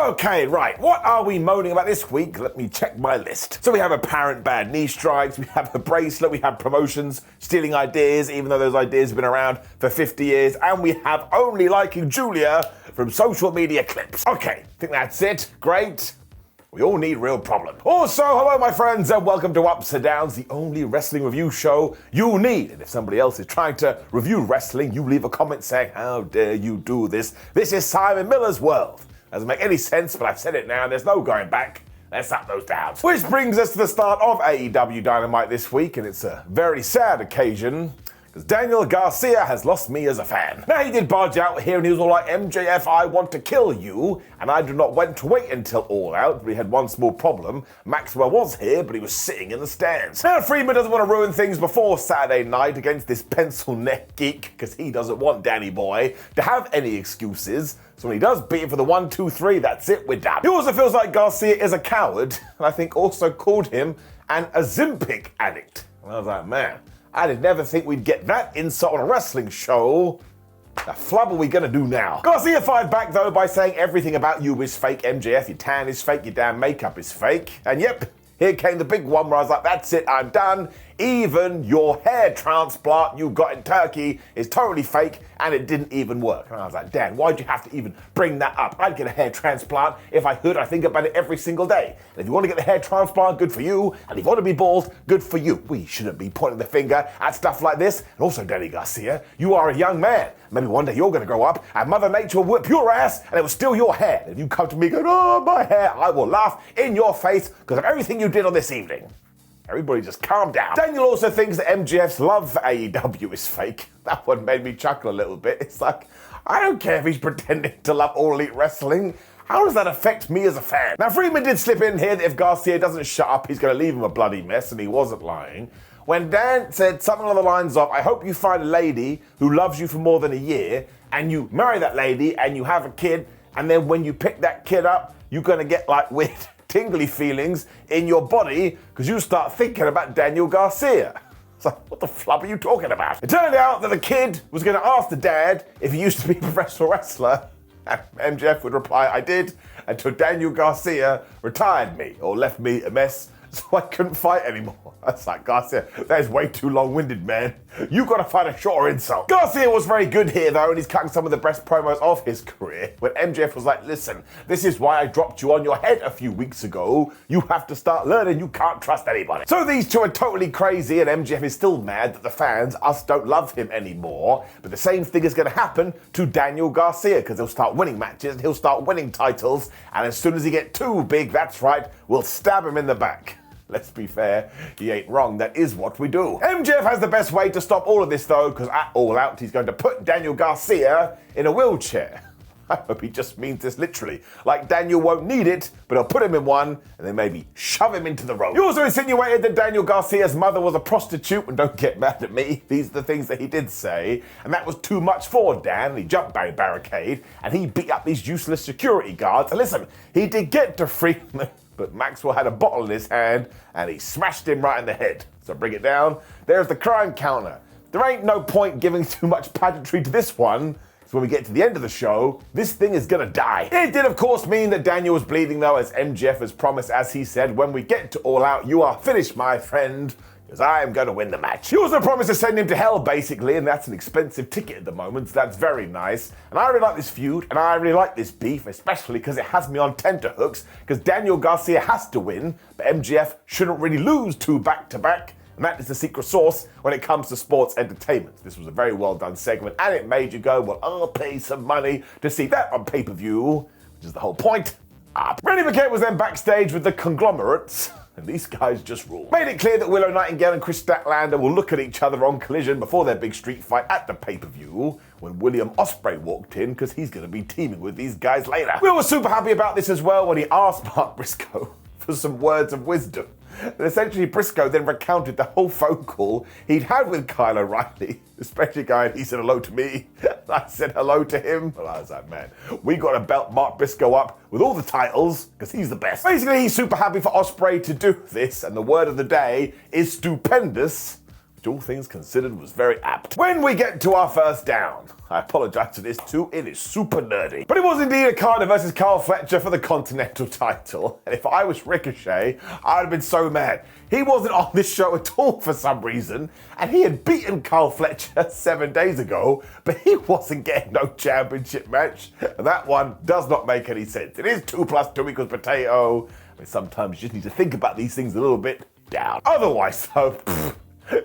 Okay, right, what are we moaning about this week? Let me check my list. So we have apparent bad knee strikes, we have a bracelet, we have promotions, stealing ideas, even though those ideas have been around for 50 years, and we have only liking Julia from social media clips. Okay, I think that's it. Great. We all need real problems. Also, hello my friends, and welcome to Ups and Downs, the only wrestling review show you need. And if somebody else is trying to review wrestling, you leave a comment saying, how dare you do this? This is Simon Miller's world. Doesn't make any sense, but I've said it now, there's no going back. Let's up those downs. Which brings us to the start of AEW Dynamite this week, and it's a very sad occasion, because Daniel Garcia has lost me as a fan. Now, he did barge out here and he was all like, MJF, I want to kill you, and I did not want to wait until All Out, but he had one small problem. Maxwell was here, but he was sitting in the stands. Now, Freeman doesn't want to ruin things before Saturday night against this pencil neck geek, because he doesn't want Danny Boy to have any excuses. So when he does beat him for the 1, 2, 3, that's it, we're done. He also feels like Garcia is a coward, and I think also called him an Ozempic addict. And I was like, man, I did never think we'd get that insult on a wrestling show. The flub are we gonna do now? Garcia fired back though by saying everything about you is fake, MJF, your tan is fake, your damn makeup is fake. And yep, here came the big one where I was like, that's it, I'm done. Even your hair transplant you got in Turkey is totally fake and it didn't even work. And I was like, Dan, why'd you have to even bring that up? I'd get a hair transplant if I could. I think about it every single day. And if you want to get the hair transplant, good for you. And if you want to be bald, good for you. We shouldn't be pointing the finger at stuff like this. And also, Danny Garcia, you are a young man. Maybe one day you're going to grow up and Mother Nature will whip your ass and it will steal your hair. And if you come to me going, oh, my hair, I will laugh in your face because of everything you did on this evening. Everybody just calm down. Daniel also thinks that MJF's love for AEW is fake. That one made me chuckle a little bit. It's like, I don't care if he's pretending to love All Elite Wrestling. How does that affect me as a fan? Now, Freeman did slip in here that if Garcia doesn't shut up, he's going to leave him a bloody mess, and he wasn't lying. When Dan said something along the lines of, I hope you find a lady who loves you for more than a year, and you marry that lady, and you have a kid, and then when you pick that kid up, you're going to get like weird tingly feelings in your body because you start thinking about Daniel Garcia. It's like, what the flub are you talking about? It turned out that the kid was going to ask the dad if he used to be a professional wrestler, and MJF would reply, I did, until Daniel Garcia retired me or left me a mess so I couldn't fight anymore. That's like, Garcia, that is way too long-winded, man. You gotta find a shorter insult. Garcia was very good here, though, and he's cutting some of the best promos of his career. When MJF was like, listen, this is why I dropped you on your head a few weeks ago. You have to start learning you can't trust anybody. So these two are totally crazy, and MJF is still mad that the fans, us, don't love him anymore. But the same thing is gonna happen to Daniel Garcia, because he'll start winning matches, and he'll start winning titles, and as soon as he gets too big, that's right, we'll stab him in the back. Let's be fair, he ain't wrong, that is what we do. MJF has the best way to stop all of this though, because at All Out he's going to put Daniel Garcia in a wheelchair. I hope he just means this literally. Like Daniel won't need it, but he'll put him in one and then maybe shove him into the road. He also insinuated that Daniel Garcia's mother was a prostitute, and don't get mad at me, these are the things that he did say, and that was too much for Dan. He jumped by a barricade and he beat up these useless security guards. And listen, he did get to Freeman, but Maxwell had a bottle in his hand and he smashed him right in the head. So bring it down. There's the crime counter. There ain't no point giving too much pageantry to this one, because when we get to the end of the show, this thing is gonna die. It did of course mean that Daniel was bleeding though, as MJF has promised, as he said, when we get to All Out, you are finished, my friend, because I am going to win the match. He also promised to send him to hell, basically, and that's an expensive ticket at the moment, so that's very nice. And I really like this feud, and I really like this beef, especially because it has me on tenterhooks, because Daniel Garcia has to win, but MJF shouldn't really lose two back-to-back, and that is the secret sauce when it comes to sports entertainment. This was a very well-done segment, and it made you go, well, I'll pay some money to see that on pay-per-view, which is the whole point. Randy McKay was then backstage with the Conglomerates, and these guys just rule. Made it clear that Willow Nightingale and Chris Statlander will look at each other on Collision before their big street fight at the pay-per-view, when William Ospreay walked in, because he's going to be teaming with these guys later. We were super happy about this as well when he asked Mark Briscoe for some words of wisdom. And essentially Briscoe then recounted the whole phone call he'd had with Kyle O'Reilly, especially going, he said hello to me, I said hello to him. Well, I was like, man, we got to belt Mark Briscoe up with all the titles, because he's the best. Basically, he's super happy for Ospreay to do this, and the word of the day is stupendous, which all things considered was very apt. When we get to our first down, I apologize for this too, it is super nerdy. But it was indeed Okada versus Carl Fletcher for the Continental title. And if I was Ricochet, I'd have been so mad. He wasn't on this show at all for some reason, and he had beaten Carl Fletcher 7 days ago, but he wasn't getting no championship match. And that one does not make any sense. It is 2 + 2 = potato. I mean, sometimes you just need to think about these things a little bit down. Otherwise, though,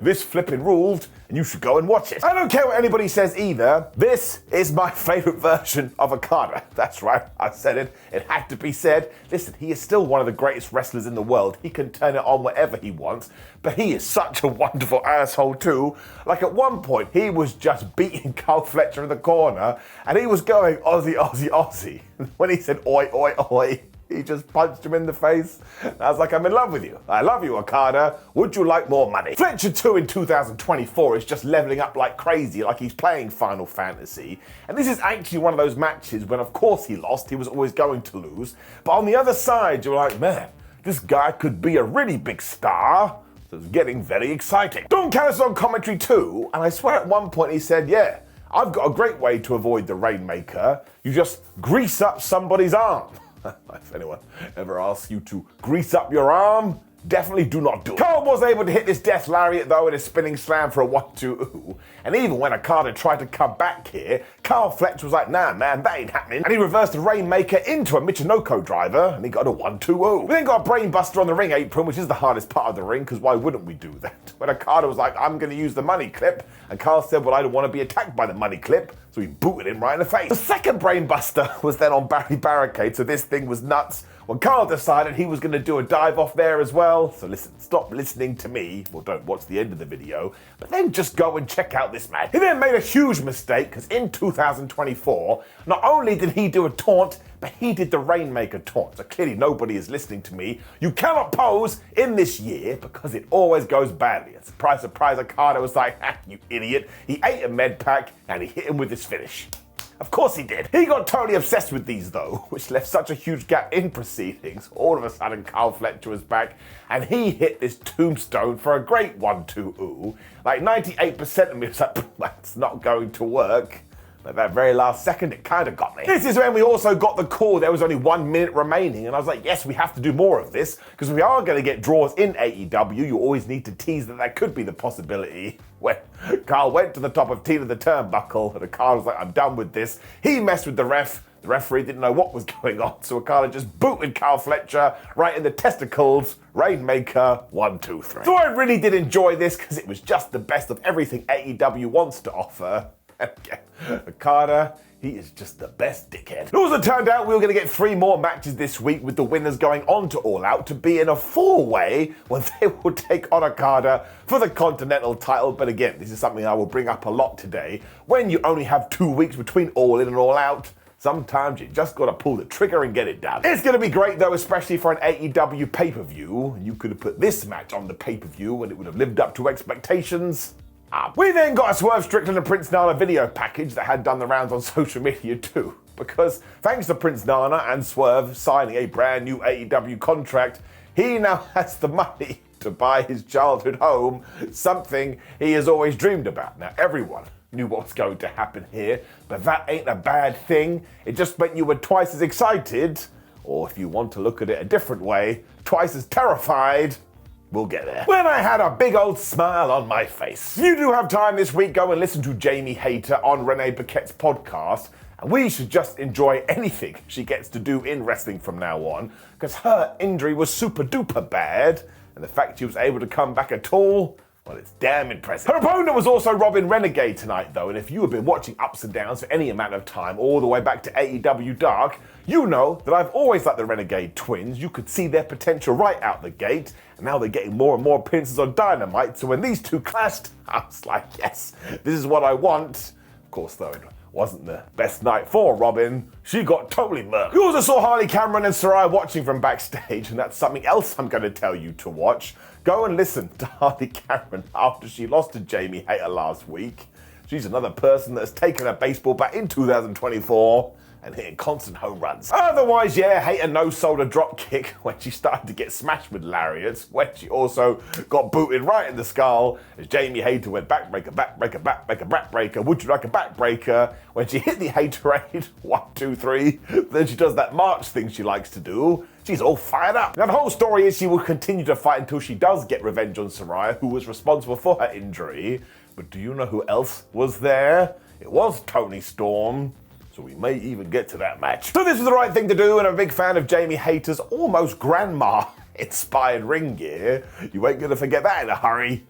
this flipping ruled, and you should go and watch it. I don't care what anybody says either. This is my favorite version of Okada. That's right, I said it. It had to be said. Listen, he is still one of the greatest wrestlers in the world. He can turn it on whatever he wants, but he is such a wonderful asshole too. Like at one point, he was just beating Carl Fletcher in the corner, and he was going Aussie, Aussie, Aussie. When he said oi, oi, oi, he just punched him in the face. And I was like, I'm in love with you. I love you, Okada. Would you like more money? Fletcher 2 in 2024 is just leveling up like crazy, like he's playing Final Fantasy. And this is actually one of those matches when, of course, he lost. He was always going to lose. But on the other side, you're like, man, this guy could be a really big star. So it's getting very exciting. Don Callis on commentary too. And I swear at one point he said, yeah, I've got a great way to avoid the Rainmaker. You just grease up somebody's arm. If anyone ever asks you to grease up your arm, definitely do not do it. Carl was able to hit this death lariat though in a spinning slam for a 1-2. And even when Okada tried to come back here, Carl Fletcher was like, nah man, that ain't happening. And he reversed the Rainmaker into a Michinoku driver and he got a 1-2. We then got a brainbuster on the ring apron, which is the hardest part of the ring, because why wouldn't we do that? When Okada was like, I'm gonna use the money clip, and Carl said, well, I don't want to be attacked by the money clip, so he booted him right in the face. The second brainbuster was then on Barry Barricade, so this thing was nuts. When Carl decided he was going to do a dive off there as well. So listen, stop listening to me, or don't watch the end of the video, but then just go and check out this match. He then made a huge mistake, because in 2024, not only did he do a taunt, but he did the Rainmaker taunt. So clearly nobody is listening to me. You cannot pose in this year, because it always goes badly. And surprise, surprise, Okada was like, ah, you idiot. He ate a med pack, and he hit him with his finish. Of course he did. He got totally obsessed with these though, which left such a huge gap in proceedings. All of a sudden, Carl Fletcher was back, and he hit this tombstone for a great 1-2. Like 98% of me was like, that's not going to work. But that very last second, it kind of got me. This is when we also got the call. There was only 1 minute remaining, and I was like, yes, we have to do more of this, because we are going to get draws in AEW. You always need to tease that could be the possibility. When Carl went to the top of Tina the turnbuckle, and Okada was like, I'm done with this. He messed with the ref. The referee didn't know what was going on, so Okada just booted Carl Fletcher right in the testicles. Rainmaker, 1-2-3. So I really did enjoy this, because it was just the best of everything AEW wants to offer. Okada, he is just the best dickhead. It also turned out we were going to get 3 more matches this week, with the winners going on to All Out to be in a 4-way when they will take on Okada for the Continental title. But again, this is something I will bring up a lot today. When you only have 2 weeks between All In and All Out, sometimes you just gotta pull the trigger and get it done. It's gonna be great though, especially for an AEW pay-per-view. You could have put this match on the pay-per-view and it would have lived up to expectations. We then got a Swerve Strickland and Prince Nana video package that had done the rounds on social media too, because thanks to Prince Nana and Swerve signing a brand new AEW contract, he now has the money to buy his childhood home, something he has always dreamed about. Now everyone knew what was going to happen here, but that ain't a bad thing. It just meant you were twice as excited, or if you want to look at it a different way, twice as terrified. We'll get there. When I had a big old smile on my face. If you do have time this week, go and listen to Jamie Hayter on Renee Paquette's podcast. And we should just enjoy anything she gets to do in wrestling from now on, because her injury was super duper bad. And the fact she was able to come back at all, well, it's damn impressive. Her opponent was also Robin Renegade tonight, though, and if you have been watching Ups and Downs for any amount of time, all the way back to AEW Dark, you know that I've always liked the Renegade twins. You could see their potential right out the gate, and now they're getting more and more appearances on Dynamite, so when these two clashed, I was like, yes, this is what I want. Of course, though, it wasn't the best night for Robin. She got totally murked. You also saw Harley Cameron and Sarai watching from backstage, and that's something else I'm going to tell you to watch. Go and listen to Harley Cameron after she lost to Jamie Hayter last week. She's another person that has taken a baseball bat in 2024 and hitting constant home runs. Otherwise, yeah, Hayter no-sold a drop kick when she started to get smashed with lariats, when she also got booted right in the skull as Jamie Hayter went backbreaker, backbreaker, backbreaker, backbreaker, would you like a backbreaker? When she hit the Haterade, 1, 2, 3, then she does that march thing she likes to do. She's all fired up. Now the whole story is she will continue to fight until she does get revenge on Saraya, who was responsible for her injury. But do you know who else was there? It was Toni Storm. So we may even get to that match. So this was the right thing to do, and I'm a big fan of Jamie Hayter's almost grandma-inspired ring gear. You ain't gonna forget that in a hurry.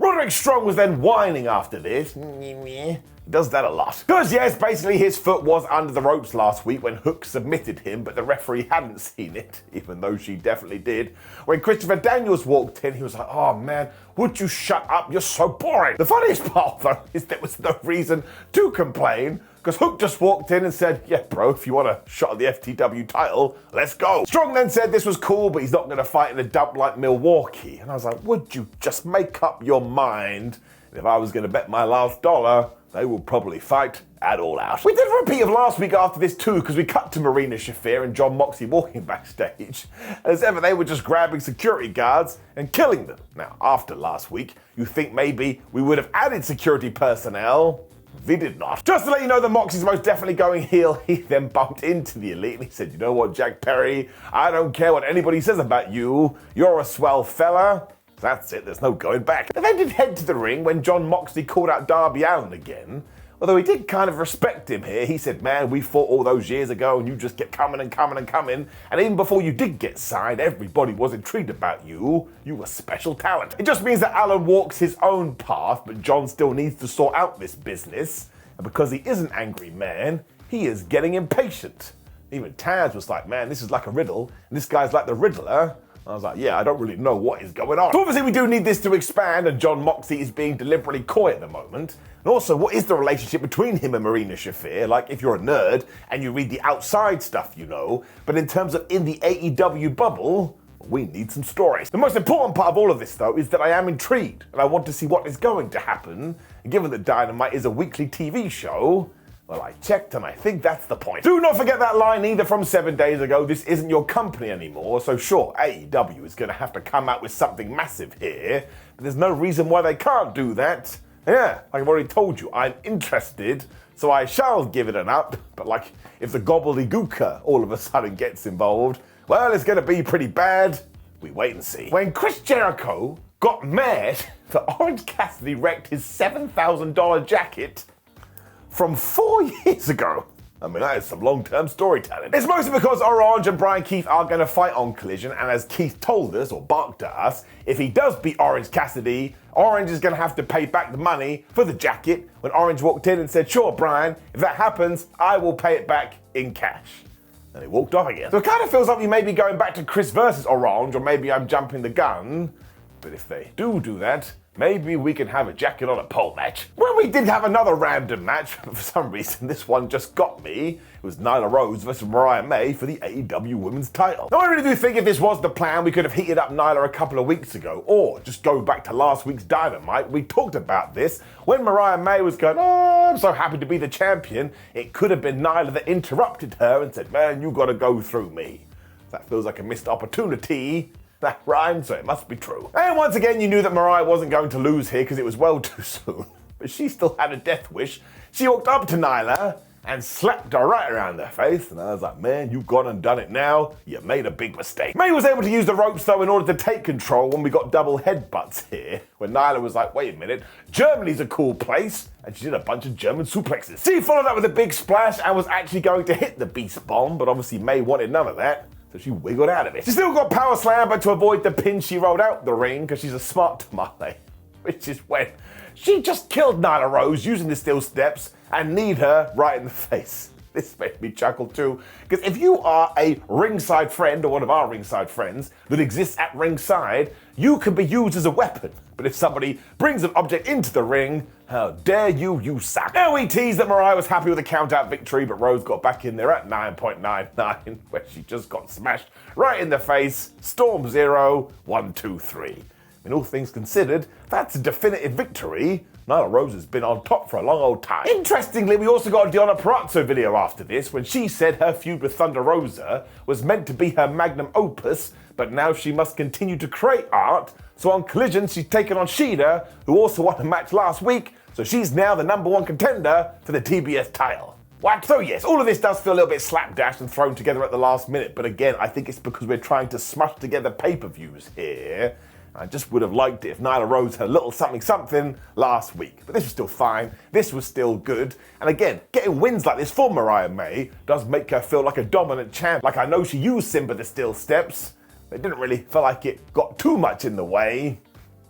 Roderick Strong was then whining after this. He does that a lot. Because yes, basically his foot was under the ropes last week when Hook submitted him, but the referee hadn't seen it, even though she definitely did. When Christopher Daniels walked in, he was like, oh man, would you shut up? You're so boring. The funniest part though is there was no reason to complain, because Hook just walked in and said, yeah bro, if you want a shot at the FTW title, let's go. Strong then said this was cool, but he's not going to fight in a dump like Milwaukee. And I was like, would you just make up your mind? If I was going to bet my last dollar, they will probably fight at All Out. We did a repeat of last week after this too, because we cut to Marina Shafir and John Moxley walking backstage. As ever, they were just grabbing security guards and killing them. Now, after last week, you think maybe we would have added security personnel. We did not. Just to let you know that Moxley's most definitely going heel, he then bumped into the Elite and he said, you know what, Jack Perry, I don't care what anybody says about you. You're a swell fella. That's it, there's no going back. They then did head to the ring when John Moxley called out Darby Allin again. Although he did kind of respect him here. He said, man, we fought all those years ago and you just kept coming and coming and coming. And even before you did get signed, everybody was intrigued about you. You were special talent. It just means that Allin walks his own path, but John still needs to sort out this business. And because he is an angry man, he is getting impatient. Even Taz was like, man, this is like a riddle. And this guy's like the Riddler. I was like, yeah, I don't really know what is going on. So obviously we do need this to expand, and John Moxley is being deliberately coy at the moment. And also, what is the relationship between him and Marina Shafir? Like, if you're a nerd and you read the outside stuff, you know. But in terms of in the AEW bubble, we need some stories. The most important part of all of this, though, is that I am intrigued, and I want to see what is going to happen. And given that Dynamite is a weekly TV show, well, I checked and I think that's the point. Do not forget that line either from 7 days ago, this isn't your company anymore, so sure, AEW is going to have to come out with something massive here, but there's no reason why they can't do that. Yeah, like I've already told you, I'm interested, so I shall give it an up, but like, if the gobbledygooker all of a sudden gets involved, well, it's going to be pretty bad. We wait and see. When Chris Jericho got mad that Orange Cassidy wrecked his $7,000 jacket from 4 years ago. I mean, that is some long-term storytelling. It's mostly because Orange and Brian Keith are going to fight on Collision, and as Keith told us, or barked at us, if he does beat Orange Cassidy, Orange is going to have to pay back the money for the jacket. When Orange walked in and said, sure, Brian, if that happens, I will pay it back in cash. And he walked off again. So it kind of feels like we may be going back to Chris versus Orange, or maybe I'm jumping the gun. But if they do that, maybe we can have a jacket on a pole match. Well, we did have another random match, but for some reason this one just got me. It was Nyla Rose versus Mariah May for the AEW Women's title. Now I really do think if this was the plan, we could have heated up Nyla a couple of weeks ago, or just go back to last week's Dynamite. We talked about this. When Mariah May was going, oh, I'm so happy to be the champion, it could have been Nyla that interrupted her and said, man, you gotta go through me. That feels like a missed opportunity. That rhymed, so it must be true. And once again, you knew that Mariah wasn't going to lose here because it was well too soon. But she still had a death wish. She walked up to Nyla and slapped her right around her face. And I was like, man, you've gone and done it now. You made a big mistake. May was able to use the ropes, though, in order to take control when we got double headbutts here. When Nyla was like, wait a minute, Germany's a cool place. And she did a bunch of German suplexes. She followed up with a big splash and was actually going to hit the Beast Bomb. But obviously, May wanted none of that. So she wiggled out of it. She still got power slam, but to avoid the pin, she rolled out the ring because she's a smart tamale. Which is when she just killed Nyla Rose using the steel steps and kneed her right in the face. This made me chuckle too, because if you are a ringside friend, or one of our ringside friends, that exists at ringside, you can be used as a weapon. But if somebody brings an object into the ring, how dare you suck. Now we teased that Mariah was happy with the count-out victory, but Rose got back in there at 9.99, where she just got smashed right in the face. Storm 0, 1, 2, 3. In all things considered, that's a definitive victory, Nyla Rose has been on top for a long old time. Interestingly, we also got a Deonna Purrazzo video after this when she said her feud with Thunder Rosa was meant to be her magnum opus, but now she must continue to create art. So on Collision, she's taken on Sheah, who also won a match last week, so she's now the #1 contender for the TBS title. What? So yes, all of this does feel a little bit slapdash and thrown together at the last minute, but again, I think it's because we're trying to smush together pay-per-views here. I just would have liked it if Nyla Rose had a little something last week. But this was still fine, this was still good. And again, getting wins like this for Mariah May does make her feel like a dominant champ. Like I know she used Simba the Steel Steps, but it didn't really feel like it got too much in the way.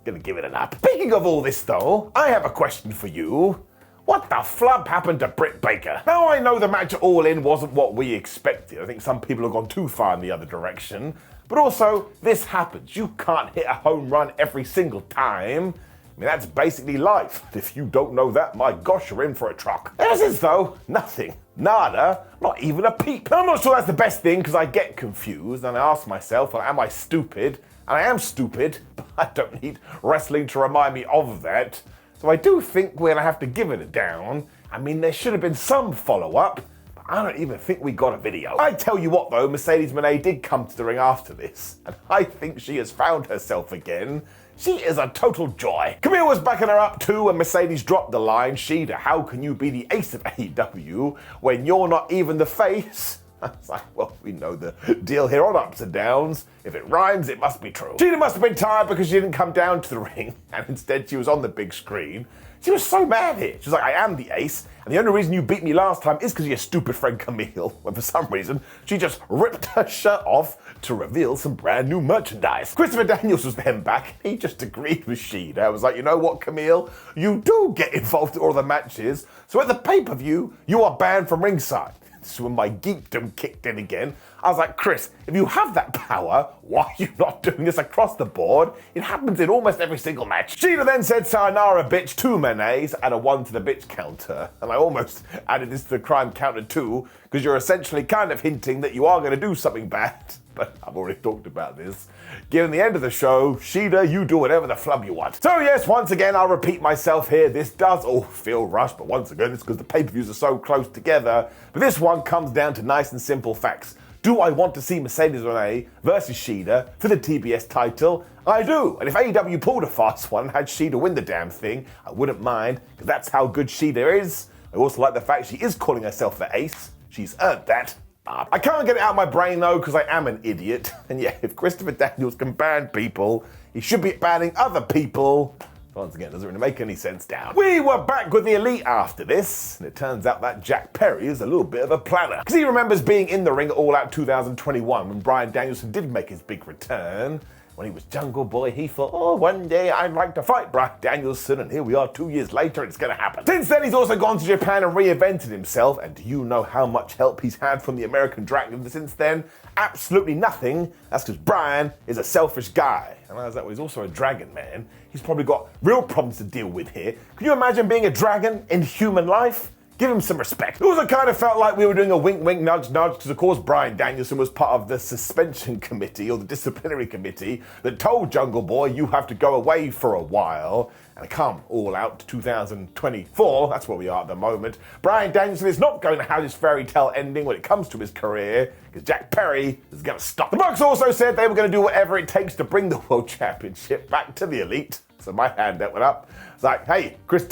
Gonna give it an up. Speaking of all this though, I have a question for you. What the flub happened to Britt Baker? Now I know the match at All In wasn't what we expected. I think some people have gone too far in the other direction. But also, this happens. You can't hit a home run every single time. I mean, that's basically life. If you don't know that, my gosh, you're in for a truck. Ever since though, nothing. Nada. Not even a peep. Now, I'm not sure that's the best thing because I get confused and I ask myself, well, am I stupid? And I am stupid, but I don't need wrestling to remind me of that. So I do think we're gonna have to give it a down. I mean, there should have been some follow-up, but I don't even think we got a video. I tell you what though, Mercedes Moné did come to the ring after this, and I think she has found herself again. She is a total joy. Camille was backing her up too when Mercedes dropped the line, Sheah, how can you be the ace of AEW when you're not even the face? I was like, well, we know the deal here on Ups and Downs. If it rhymes, it must be true. Sheah must have been tired because she didn't come down to the ring, and instead she was on the big screen. She was so mad here. She was like, I am the ace, and the only reason you beat me last time is because of your stupid friend Camille. When for some reason, she just ripped her shirt off to reveal some brand new merchandise. Christopher Daniels was then back. He just agreed with Sheah. I was like, you know what, Camille? You do get involved in all the matches, so at the pay-per-view, you are banned from ringside. This is when my geekdom kicked in again. I was like, Chris, if you have that power, why are you not doing this across the board? It happens in almost every single match. Sheah then said sayonara bitch to Moné's and a 1 to the bitch counter. And I almost added this to the crime counter too, because you're essentially kind of hinting that you are going to do something bad. But I've already talked about this. Given the end of the show, Sheah, you do whatever the flub you want. So yes, once again, I'll repeat myself here. This does all feel rushed, but once again, it's because the pay-per-views are so close together. But this one comes down to nice and simple facts. Do I want to see Mercedes Moné versus Sheah for the TBS title? I do. And if AEW pulled a fast one and had Sheah win the damn thing, I wouldn't mind, because that's how good Sheah is. I also like the fact she is calling herself the ace. She's earned that. I can't get it out of my brain though, because I am an idiot. And yeah, if Christopher Daniels can ban people, he should be banning other people. Once again, doesn't really make any sense down. We were back with the Elite after this, and it turns out that Jack Perry is a little bit of a planner. Because he remembers being in the ring at All Out 2021 when Bryan Danielson did make his big return. When he was Jungle Boy, he thought, oh, one day I'd like to fight Bryan Danielson, and here we are 2 years later, it's gonna happen. Since then, he's also gone to Japan and reinvented himself, and do you know how much help he's had from the American Dragon since then? Absolutely nothing. That's because Bryan is a selfish guy. And as that, he's also a dragon man. He's probably got real problems to deal with here. Can you imagine being a dragon in human life? Give him some respect. It also kind of felt like we were doing a wink, wink, nudge, nudge, because of course Bryan Danielson was part of the suspension committee or the disciplinary committee that told Jungle Boy you have to go away for a while and come All Out to 2024. That's where we are at the moment. Bryan Danielson is not going to have this fairy tale ending when it comes to his career because Jack Perry is going to stop. The Bucks also said they were going to do whatever it takes to bring the World Championship back to the Elite. So my hand that went up. It's like, hey, Chris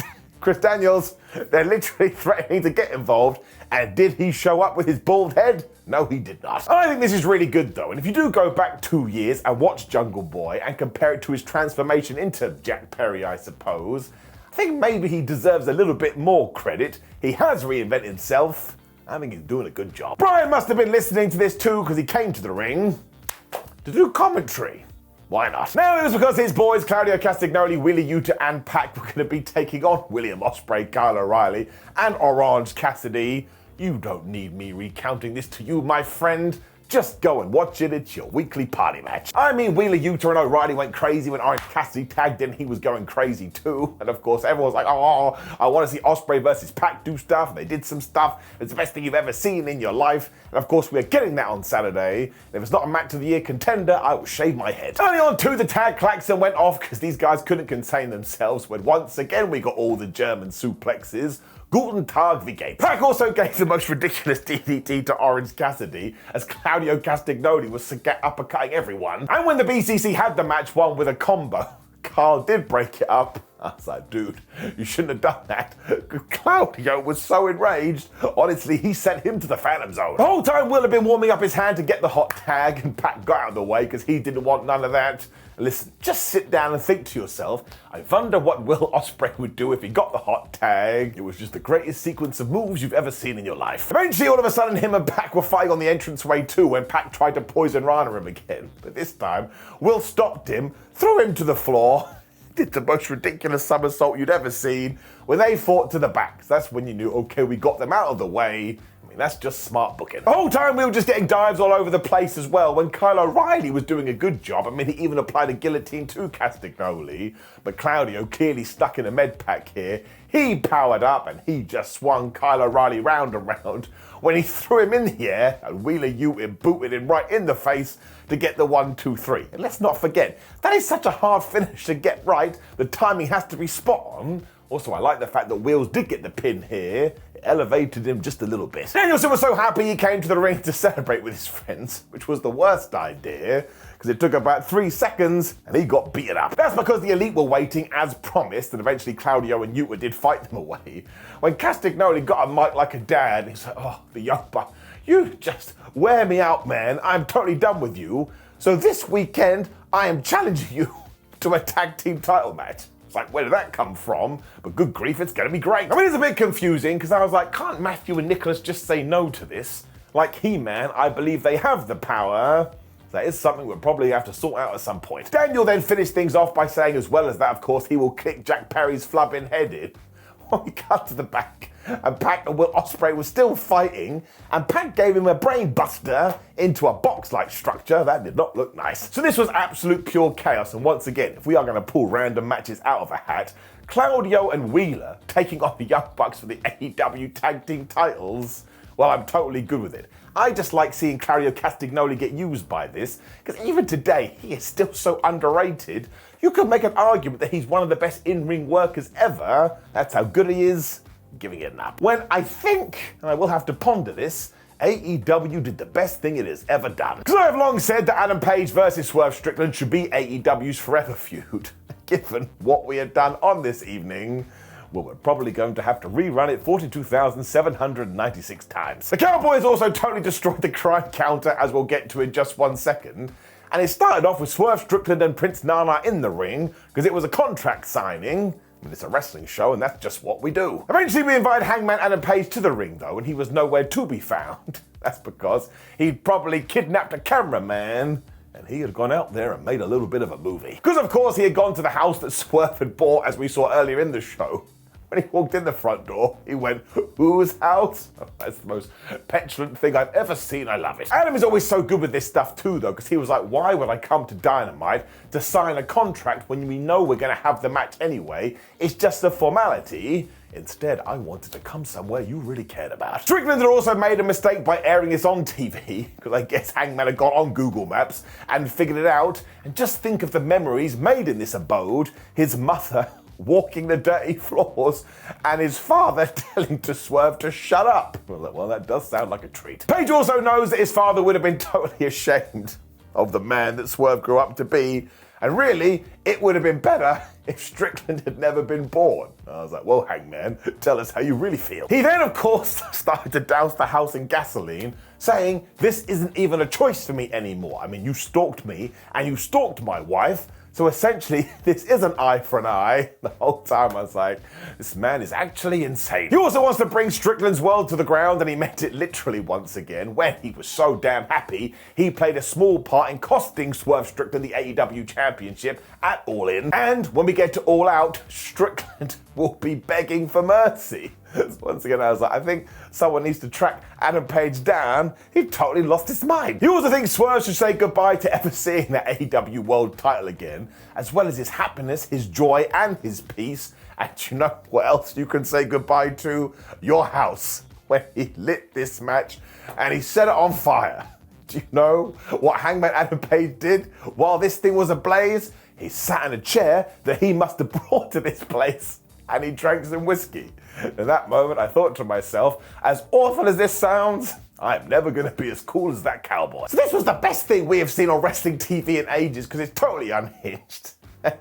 Daniels, they're literally threatening to get involved. And did he show up with his bald head? No, he did not. I think this is really good though. And if you do go back 2 years and watch Jungle Boy and compare it to his transformation into Jack Perry, I suppose, I think maybe he deserves a little bit more credit. He has reinvented himself. I think he's doing a good job. Bryan must have been listening to this too because he came to the ring to do commentary. Why not? Now it was because his boys Claudio Castagnoli, Willie Yuta and PAC were going to be taking on William Ospreay, Kyle O'Reilly and Orange Cassidy. You don't need me recounting this to you, my friend. just go and watch it. It's your weekly party match. I mean, Wheeler Yuta and O'Reilly went crazy when Orange Cassidy tagged in. He was going crazy too. And of course, everyone's like, oh, I want to see Ospreay versus PAC do stuff. And they did some stuff. It's the best thing you've ever seen in your life. And of course, we're getting that on Saturday. And if it's not a match of the year contender, I will shave my head. Early on too, the tag klaxon went off because these guys couldn't contain themselves when once again we got all the German suplexes. Guten Tag, wie geht's? PAC also gave the most ridiculous DDT to Orange Cassidy as Claudio Castagnoli was uppercutting everyone. And when the BCC had the match won with a combo, Carl did break it up. I was like, dude, you shouldn't have done that. Claudio was so enraged. Honestly, he sent him to the Phantom Zone. The whole time Will had been warming up his hand to get the hot tag, and PAC got out of the way because he didn't want none of that. Listen, just sit down and think to yourself, I wonder what Will Ospreay would do if he got the hot tag. It was just the greatest sequence of moves you've ever seen in your life. Eventually, all of a sudden, him and PAC were fighting on the entranceway too when PAC tried to poison Rana him again. But this time, Will stopped him, threw him to the floor, did the most ridiculous somersault you'd ever seen when they fought to the back. So that's when you knew, okay, we got them out of the way. That's just smart booking. The whole time we were just getting dives all over the place as well when Kyle O'Reilly was doing a good job. I mean, he even applied a guillotine to Castagnoli, but Claudio clearly stuck in a med pack here. He powered up and he just swung Kyle O'Reilly round and round when he threw him in the air and Wheeler Yuta booted him right in the face to get the 1, 2, 3. And let's not forget, that is such a hard finish to get right. The timing has to be spot on. Also, I like the fact that Wheels did get the pin here. It elevated him just a little bit. Danielson was so happy he came to the ring to celebrate with his friends, which was the worst idea, because it took about 3 seconds and he got beaten up. That's because the Elite were waiting as promised, and eventually Claudio and Yuta did fight them away. When Castagnoli got a mic like a dad, he's like, oh, the young buck, you just wear me out, man. I'm totally done with you. So this weekend, I am challenging you to a tag team title match. It's like, where did that come from? But good grief, it's gonna be great. I mean, it's a bit confusing because I was like, can't Matthew and Nicholas just say no to this? Like He-Man, I believe they have the power. That is something we'll probably have to sort out at some point. Daniel then finished things off by saying, as well as that, of course, he will kick Jack Perry's flubbing head in. When we cut to the back, and PAC and Will Ospreay was still fighting, and PAC gave him a brain buster into a box-like structure. That did not look nice. So this was absolute pure chaos, and once again, if we are going to pull random matches out of a hat, Claudio and Wheeler taking on the Young Bucks for the AEW Tag Team titles, well, I'm totally good with it. I just like seeing Claudio Castagnoli get used by this, because even today, he is still so underrated. You could make an argument that he's one of the best in-ring workers ever. That's how good he is. I'm giving it an up. When I think, and I will have to ponder this, AEW did the best thing it has ever done. Because I have long said that Adam Page versus Swerve Strickland should be AEW's forever feud. Given what we had done on this evening, well, we're probably going to have to rerun it 42,796 times. The Cowboys also totally destroyed the crime counter, as we'll get to in just 1 second. And it started off with Swerve Strickland and Prince Nana in the ring, because it was a contract signing. I mean, it's a wrestling show, and that's just what we do. Eventually, we invited Hangman Adam Page to the ring, though, and he was nowhere to be found. That's because he'd probably kidnapped a cameraman, and he had gone out there and made a little bit of a movie. Because, of course, he had gone to the house that Swerve had bought, as we saw earlier in the show. When he walked in the front door, he went, whose house? Oh, that's the most petulant thing I've ever seen. I love it. Adam is always so good with this stuff too, though, because he was like, why would I come to Dynamite to sign a contract when we know we're going to have the match anyway? It's just a formality. Instead, I wanted to come somewhere you really cared about. Strickland had also made a mistake by airing this on TV, because I guess Hangman had got on Google Maps and figured it out. And just think of the memories made in this abode. His mother walking the dirty floors, and his father telling to Swerve to shut up. Well, that does sound like a treat. Page also knows that his father would have been totally ashamed of the man that Swerve grew up to be, and really, it would have been better if Strickland had never been born. I was like, well, Hangman, tell us how you really feel. He then, of course, started to douse the house in gasoline, saying, this isn't even a choice for me anymore. I mean, you stalked me, and you stalked my wife, So essentially, this is an eye for an eye. The whole time I was like, this man is actually insane. He also wants to bring Strickland's world to the ground, and he meant it literally once again when he was so damn happy he played a small part in costing Swerve Strickland the AEW Championship at All In. And when we get to All Out, Strickland will be begging for mercy. Once again, I was like, I think someone needs to track Adam Page down. He totally lost his mind. He also thinks Swerve should say goodbye to ever seeing that AEW World title again, as well as his happiness, his joy, and his peace. And you know what else you can say goodbye to? Your house. When he lit this match and he set it on fire. Do you know what Hangman Adam Page did while this thing was ablaze? He sat in a chair that he must have brought to this place, and he drank some whiskey. In that moment, I thought to myself, as awful as this sounds, I'm never going to be as cool as that cowboy. So this was the best thing we have seen on wrestling TV in ages, because it's totally unhinged.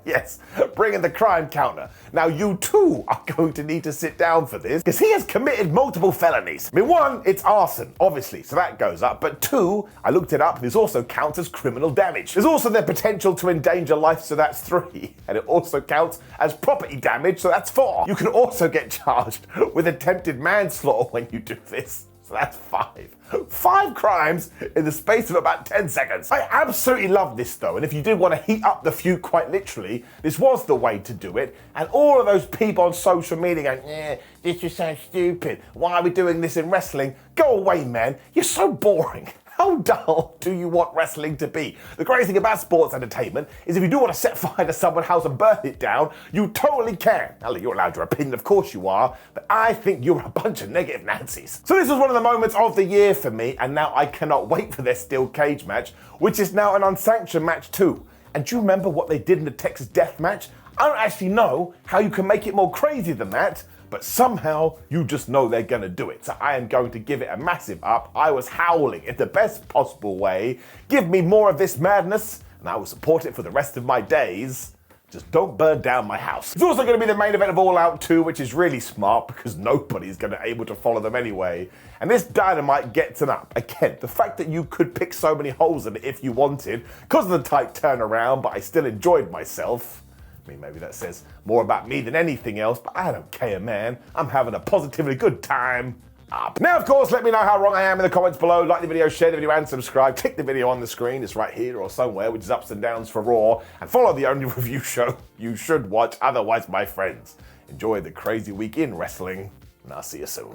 Yes, bring in the crime counter. Now you too are going to need to sit down for this, because he has committed multiple felonies. I mean, one, it's arson, obviously, so that goes up. But two, I looked it up, this also counts as criminal damage. There's also the potential to endanger life, so that's 3. And it also counts as property damage, so that's 4. You can also get charged with attempted manslaughter when you do this. So that's 5. 5 crimes in the space of about 10 seconds. I absolutely love this though, and if you did want to heat up the feud quite literally, this was the way to do it. And all of those people on social media going, yeah, this is so stupid. Why are we doing this in wrestling? Go away, man. You're so boring. How dull do you want wrestling to be? The great thing about sports entertainment is if you do want to set fire to someone's house and burn it down, you totally can. Now, you're allowed your opinion, of course you are, but I think you're a bunch of negative Nancy's. So this was one of the moments of the year for me, and now I cannot wait for their steel cage match, which is now an unsanctioned match too. And do you remember what they did in the Texas Death Match? I don't actually know how you can make it more crazy than that, but somehow you just know they're gonna do it. So I am going to give it a massive up. I was howling in the best possible way. Give me more of this madness, and I will support it for the rest of my days. Just don't burn down my house. It's also going to be the main event of All Out 2, which is really smart because nobody's going to be able to follow them anyway. And this Dynamite gets an up. Again, the fact that you could pick so many holes in it if you wanted, because of the tight turnaround, but I still enjoyed myself. I mean, maybe that says more about me than anything else, but I don't care, man. I'm having a positively good time. Up. Now, of course, let me know how wrong I am in the comments below. Like the video, share the video, and subscribe. Click the video on the screen. It's right here or somewhere, which is Ups and Downs for Raw. And follow the only review show you should watch. Otherwise, my friends, enjoy the crazy week in wrestling, and I'll see you soon.